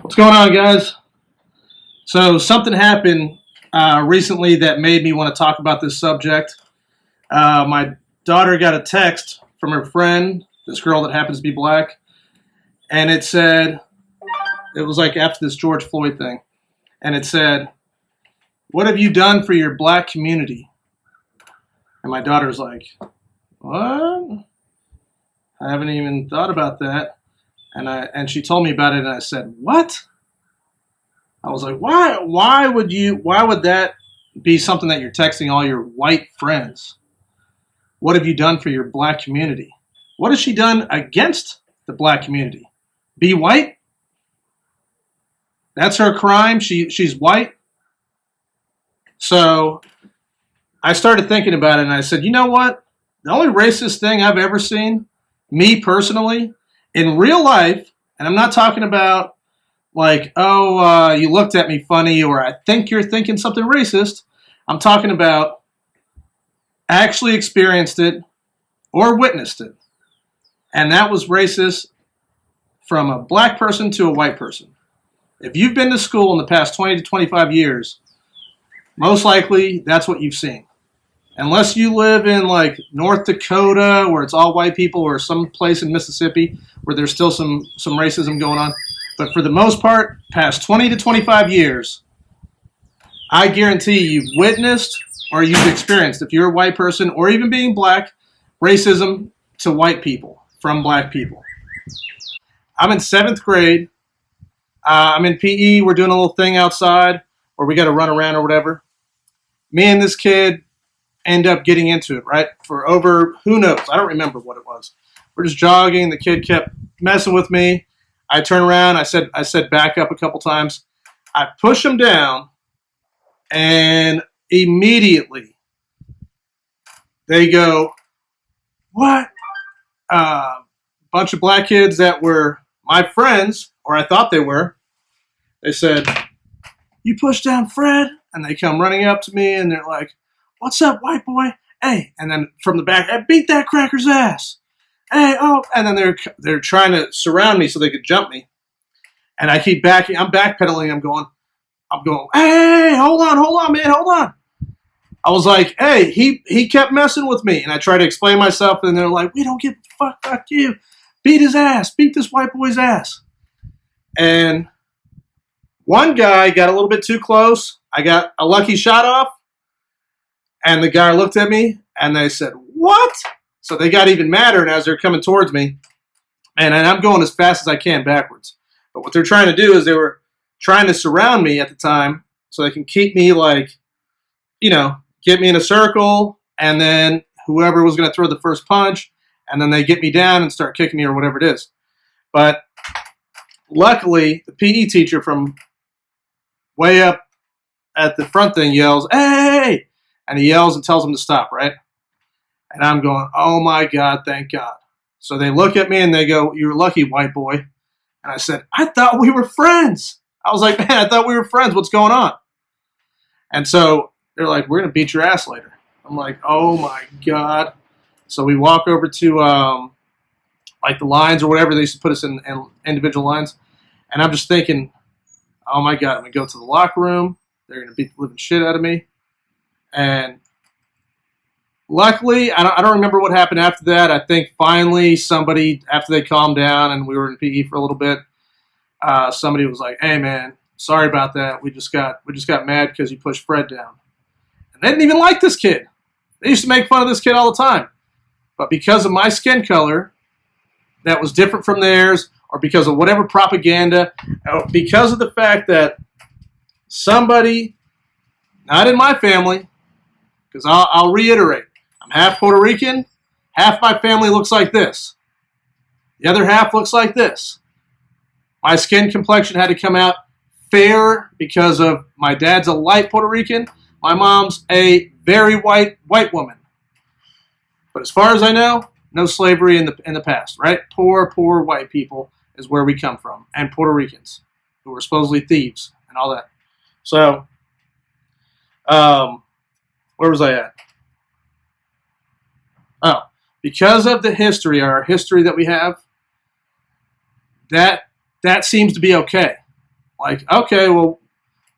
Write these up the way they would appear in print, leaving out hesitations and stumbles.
What's going on, guys? So something happened recently that made me want to talk about this subject. My daughter got a text from her friend, this girl that happens to be black, and it was like after this George Floyd thing, and it said, "What have you done for your black community?" And my daughter's like, "What? I haven't even thought about that." And she told me about it, and I said, "What?" I was like, why would that be something that you're texting all your white friends? What have you done for your black community? What has she done against the black community? Be white? That's her crime. She's white. So I started thinking about it, and I said, you know what? The only racist thing I've ever seen, me personally, in real life, and I'm not talking about like, oh, you looked at me funny, or I think you're thinking something racist. I'm talking about actually experienced it or witnessed it. And that was racist from a black person to a white person. If you've been to school in the past 20 to 25 years, most likely that's what you've seen. Unless you live in like North Dakota where it's all white people, or some place in Mississippi where there's still some racism going on. But for the most part, past 20 to 25 years, I guarantee you've witnessed or you've experienced, if you're a white person or even being black, racism to white people from black people. I'm in 7th grade. I'm in PE. We're doing a little thing outside where we got to run around or whatever. Me and this kid end up getting into it, right? For over, who knows? I don't remember what it was. We're just jogging. The kid kept messing with me. I turn around. I said back up a couple times. I push him down, and immediately they go, "What?" Bunch of black kids that were my friends, or I thought they were. They said, "You pushed down Fred," and they come running up to me, and they're like, "What's up, white boy? Hey!" And then from the back, "I beat that cracker's ass. Hey, oh!" And then they're trying to surround me so they could jump me, and I keep backing. I'm backpedaling. I'm going. Hey, hold on, man, hold on. I was like, hey, he kept messing with me, and I tried to explain myself, and they're like, we don't give a fuck you. Beat his ass. Beat this white boy's ass. And one guy got a little bit too close. I got a lucky shot off, and the guy looked at me, and they said, what? So they got even madder, and as they're coming towards me, and I'm going as fast as I can backwards. But what they're trying to do is they were trying to surround me at the time so they can keep me like, get me in a circle, and then whoever was going to throw the first punch, and then they get me down and start kicking me or whatever it is. But luckily, the PE teacher from way up at the front thing yells, hey! And he yells and tells them to stop, right? And I'm going, oh my God, thank God. So they look at me and they go, you're lucky, white boy. And I said, I thought we were friends. I was like, man, I thought we were friends. What's going on? And so they're like, we're going to beat your ass later. I'm like, oh my God. So we walk over to like the lines or whatever. They used to put us in individual lines. And I'm just thinking, oh my God, I'm going to go to the locker room. They're going to beat the living shit out of me. And luckily, I don't remember what happened after that. I think finally somebody, after they calmed down and we were in PE for a little bit, somebody was like, hey man, sorry about that. We just got mad because you pushed Fred down. And they didn't even like this kid. They used to make fun of this kid all the time. But because of my skin color that was different from theirs, or because of whatever propaganda, or because of the fact that somebody, not in my family, because I'll reiterate, I'm half Puerto Rican, half my family looks like this. The other half looks like this. My skin complexion had to come out fair because of my dad's a light Puerto Rican. My mom's a very white woman. But as far as I know, no slavery in the past, right? Poor white people is where we come from, and Puerto Ricans who were supposedly thieves and all that. So, where was I at? Oh, because of the history, our history that we have, that seems to be okay. Like, okay, well,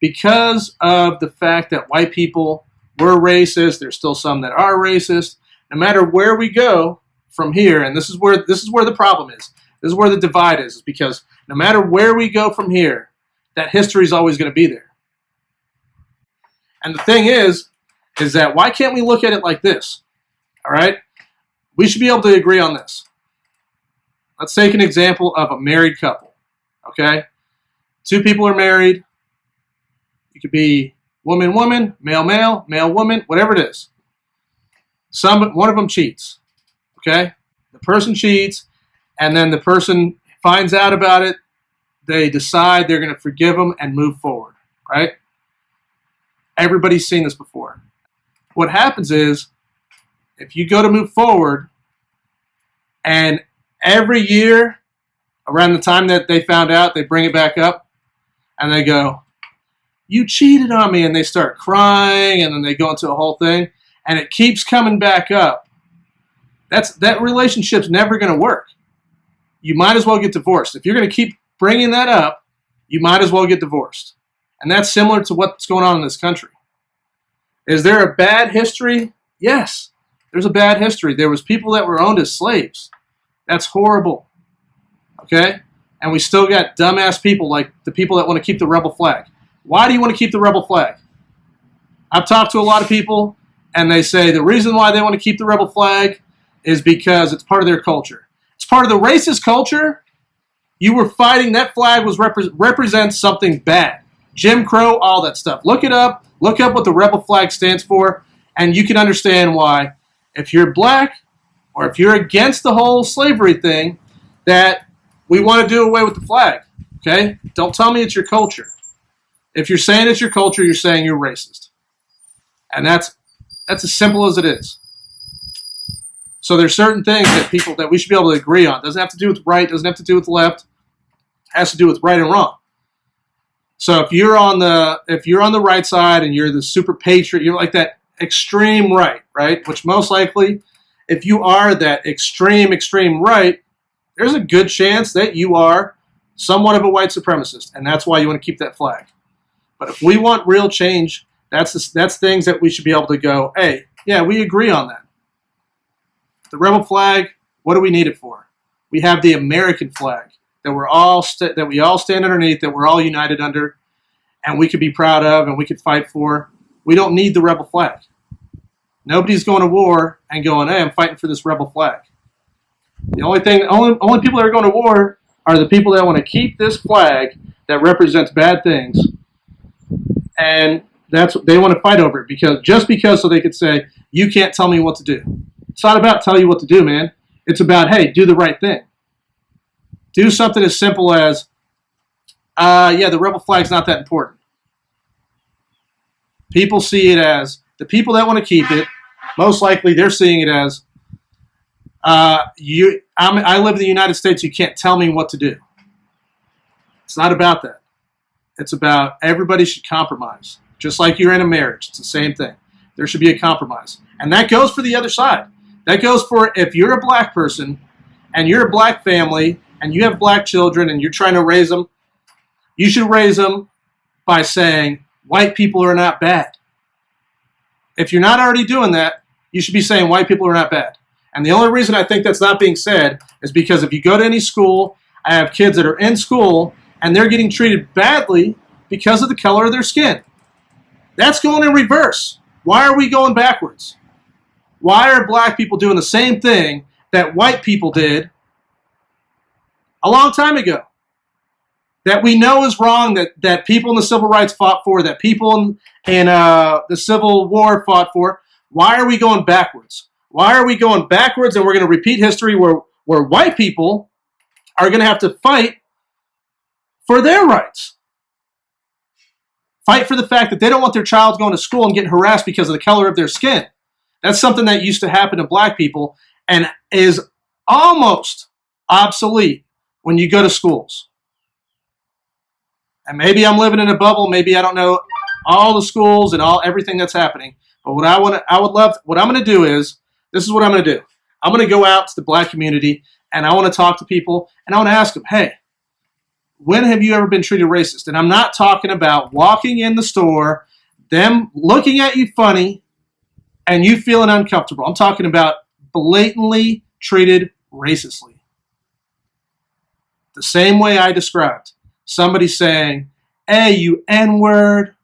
because of the fact that white people were racist, there's still some that are racist. No matter where we go from here, and this is where the problem is. This is where the divide is because no matter where we go from here, that history is always going to be there. And the thing is that why can't we look at it like this? All right? We should be able to agree on this. Let's take an example of a married couple. Okay? Two people are married. It could be woman, woman, male, male, male, woman, whatever it is. One of them cheats. Okay? The person cheats, and then the person finds out about it. They decide they're going to forgive them and move forward. Right? Everybody's seen this before. What happens is, if you go to move forward, and every year, around the time that they found out, they bring it back up, and they go, you cheated on me, and they start crying, and then they go into a whole thing, and it keeps coming back up. That relationship's never going to work. You might as well get divorced. If you're going to keep bringing that up, you might as well get divorced. And that's similar to what's going on in this country. Is there a bad history? Yes, there's a bad history. There was people that were owned as slaves. That's horrible. Okay? And we still got dumbass people like the people that want to keep the rebel flag. Why do you want to keep the rebel flag? I've talked to a lot of people, and they say the reason why they want to keep the rebel flag is because it's part of their culture. It's part of the racist culture. You were fighting, that flag was represents something bad. Jim Crow, all that stuff. Look it up. Look up what the rebel flag stands for, and you can understand why, if you're black or if you're against the whole slavery thing, that we want to do away with the flag. Okay? Don't tell me it's your culture. If you're saying it's your culture, you're saying you're racist. And that's as simple as it is. So there's certain things that we should be able to agree on. It doesn't have to do with right, doesn't have to do with left. It has to do with right and wrong. So if you're on the right side and you're the super patriot, you're like that extreme right? Which most likely, if you are that extreme right, there's a good chance that you are somewhat of a white supremacist, and that's why you want to keep that flag. But if we want real change, that's things that we should be able to go, hey, yeah, we agree on that. The rebel flag, what do we need it for? We have the American flag that we all stand underneath, that we're all united under, and we could be proud of and we could fight for. We don't need the rebel flag. Nobody's going to war and going, hey, I'm fighting for this rebel flag. The only people that are going to war are the people that want to keep this flag that represents bad things, and they want to fight over it because so they could say, you can't tell me what to do. It's not about tell you what to do, man. It's about, hey, do the right thing. Do something as simple as, the rebel flag's not that important. People see it as, the people that want to keep it, most likely they're seeing it as, I live in the United States, you can't tell me what to do. It's not about that. It's about everybody should compromise. Just like you're in a marriage, it's the same thing. There should be a compromise. And that goes for the other side. That goes for if you're a black person and you're a black family and you have black children and you're trying to raise them, you should raise them by saying white people are not bad. If you're not already doing that, you should be saying white people are not bad. And the only reason I think that's not being said is because if you go to any school, I have kids that are in school and they're getting treated badly because of the color of their skin. That's going in reverse. Why are we going backwards? Why are black people doing the same thing that white people did a long time ago? That we know is wrong, that people in the civil rights fought for, that people in the Civil War fought for. Why are we going backwards? Why are we going backwards and we're going to repeat history where white people are going to have to fight for their rights? Fight for the fact that they don't want their child going to school and getting harassed because of the color of their skin. That's something that used to happen to black people and is almost obsolete when you go to schools. And maybe I'm living in a bubble. Maybe I don't know all the schools and everything that's happening. But what I'm going to do is, this is what I'm going to do. I'm going to go out to the black community and I want to talk to people and I want to ask them, hey, when have you ever been treated racist? And I'm not talking about walking in the store, them looking at you funny, and you feeling uncomfortable. I'm talking about blatantly treated racistly. The same way I described. Somebody saying, hey, you N-word,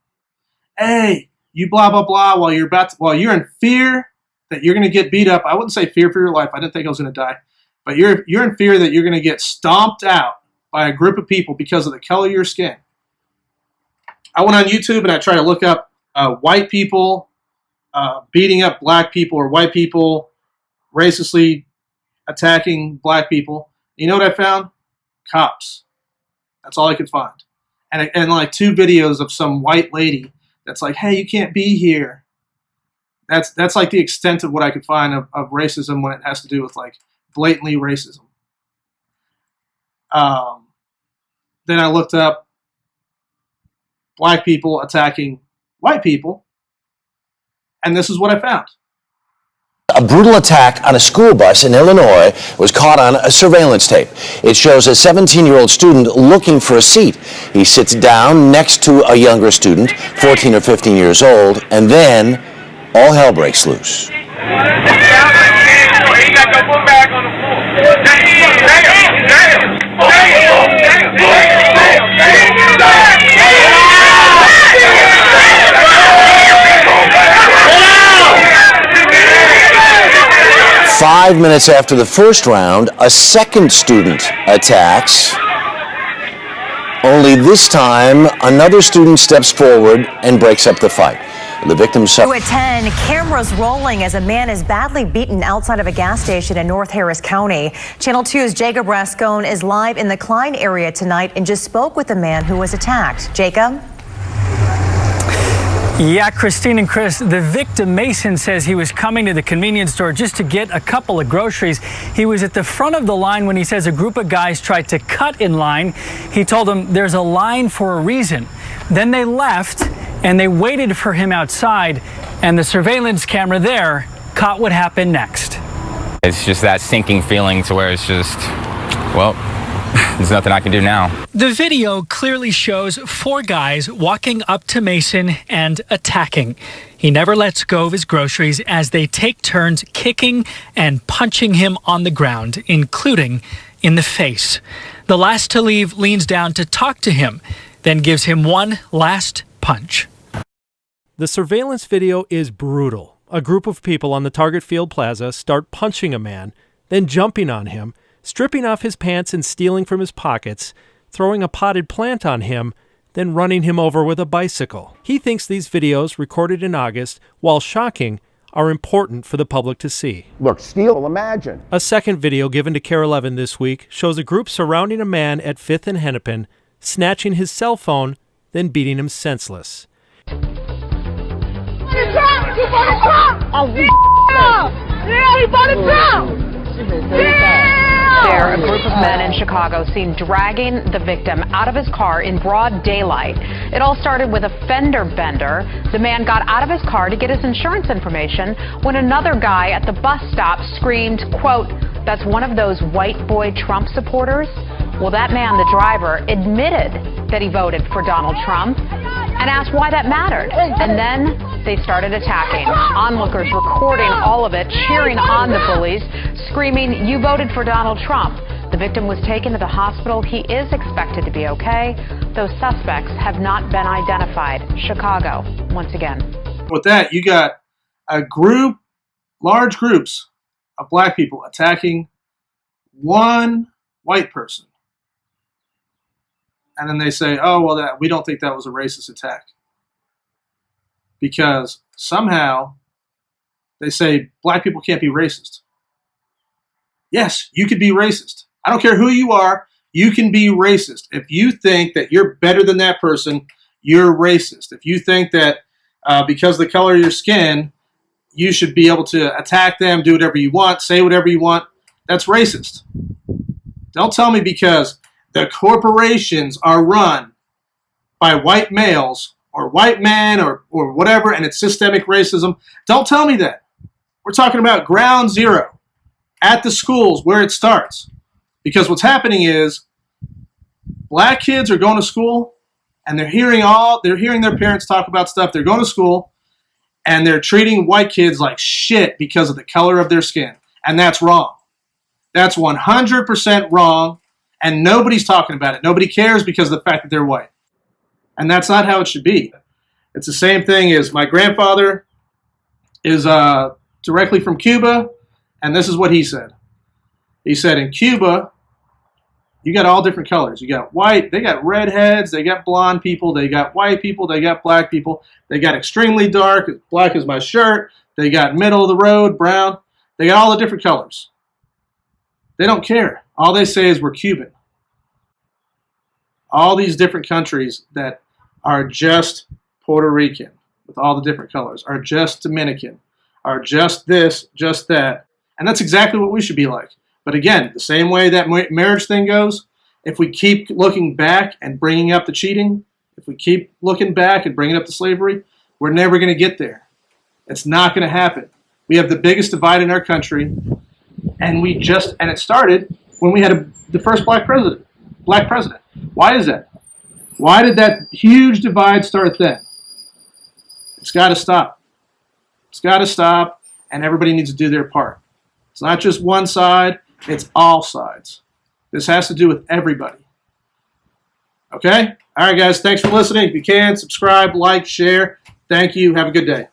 hey, you blah, blah, blah, while you're in fear that you're going to get beat up. I wouldn't say fear for your life. I didn't think I was going to die. But you're in fear that you're going to get stomped out by a group of people because of the color of your skin. I went on YouTube and I tried to look up white people beating up black people or white people racistly attacking black people. You know what I found? Cops. That's all I could find. And like 2 videos of some white lady that's like, hey, you can't be here. That's like the extent of what I could find of racism when it has to do with like blatantly racism. Then I looked up black people attacking white people, and this is what I found. A brutal attack on a school bus in Illinois was caught on a surveillance tape. It shows a 17-year-old student looking for a seat. He sits down next to a younger student, 14 or 15 years old, and then all hell breaks loose. 5 minutes after the first round, a second student attacks. Only this time, another student steps forward and breaks up the fight. The victim suffered. At 10, cameras rolling as a man is badly beaten outside of a gas station in North Harris County. Channel 2's Jacob Rascone is live in the Klein area tonight and just spoke with the man who was attacked. Jacob? Yeah, Christine and Chris, the victim, Mason, says he was coming to the convenience store just to get a couple of groceries. He was at the front of the line when he says a group of guys tried to cut in line. He told them there's a line for a reason. Then they left and they waited for him outside, and the surveillance camera there caught what happened next. It's just that sinking feeling to where it's just, well, there's nothing I can do now. The video clearly shows 4 guys walking up to Mason and attacking. He never lets go of his groceries as they take turns kicking and punching him on the ground, including in the face. The last to leave leans down to talk to him, then gives him one last punch. The surveillance video is brutal. A group of people on the Target Field Plaza start punching a man, then jumping on him, stripping off his pants and stealing from his pockets, throwing a potted plant on him, then running him over with a bicycle. He thinks these videos, recorded in August, while shocking, are important for the public to see. Look, steal, imagine. A second video given to KARE 11 this week shows a group surrounding a man at 5th and Hennepin, snatching his cell phone, then beating him senseless. There, a group of men in Chicago seen dragging the victim out of his car in broad daylight. It all started with a fender bender. The man got out of his car to get his insurance information when another guy at the bus stop screamed, quote, "That's one of those white boy Trump supporters." Well, that man, the driver, admitted that he voted for Donald Trump and asked why that mattered. And then they started attacking. Onlookers recording all of it, cheering on the bullies, screaming, "You voted for Donald Trump." The victim was taken to the hospital. He is expected to be okay. Those suspects have not been identified. Chicago, once again. With that, you got a group, large groups of black people attacking one white person. And then they say, oh, well, we don't think that was a racist attack. Because somehow they say black people can't be racist. Yes, you could be racist. I don't care who you are, you can be racist. If you think that you're better than that person, you're racist. If you think that because of the color of your skin, you should be able to attack them, do whatever you want, say whatever you want, that's racist. Don't tell me because the corporations are run by white males or white men or whatever, and it's systemic racism. Don't tell me that. We're talking about ground zero at the schools where it starts. Because what's happening is black kids are going to school and they're hearing their parents talk about stuff. They're going to school and they're treating white kids like shit because of the color of their skin. And that's wrong. That's 100% wrong. And nobody's talking about it. Nobody cares because of the fact that they're white. And that's not how it should be. It's the same thing as my grandfather is directly from Cuba. And this is what he said. He said, in Cuba, you got all different colors. You got white, they got redheads, they got blonde people, they got white people, they got black people, they got extremely dark, black as my shirt, they got middle of the road, brown, they got all the different colors. They don't care. All they say is we're Cuban. All these different countries that are just Puerto Rican with all the different colors, are just Dominican, are just this, just that. And that's exactly what we should be like. But again, the same way that marriage thing goes, if we keep looking back and bringing up the cheating, if we keep looking back and bringing up the slavery, we're never going to get there. It's not going to happen. We have the biggest divide in our country, and it started when we had the first black president. Why is that? Why did that huge divide start then? It's got to stop. It's got to stop, and everybody needs to do their part. It's not just one side. It's all sides. This has to do with everybody. Okay? All right, guys. Thanks for listening. If you can, subscribe, like, share. Thank you. Have a good day.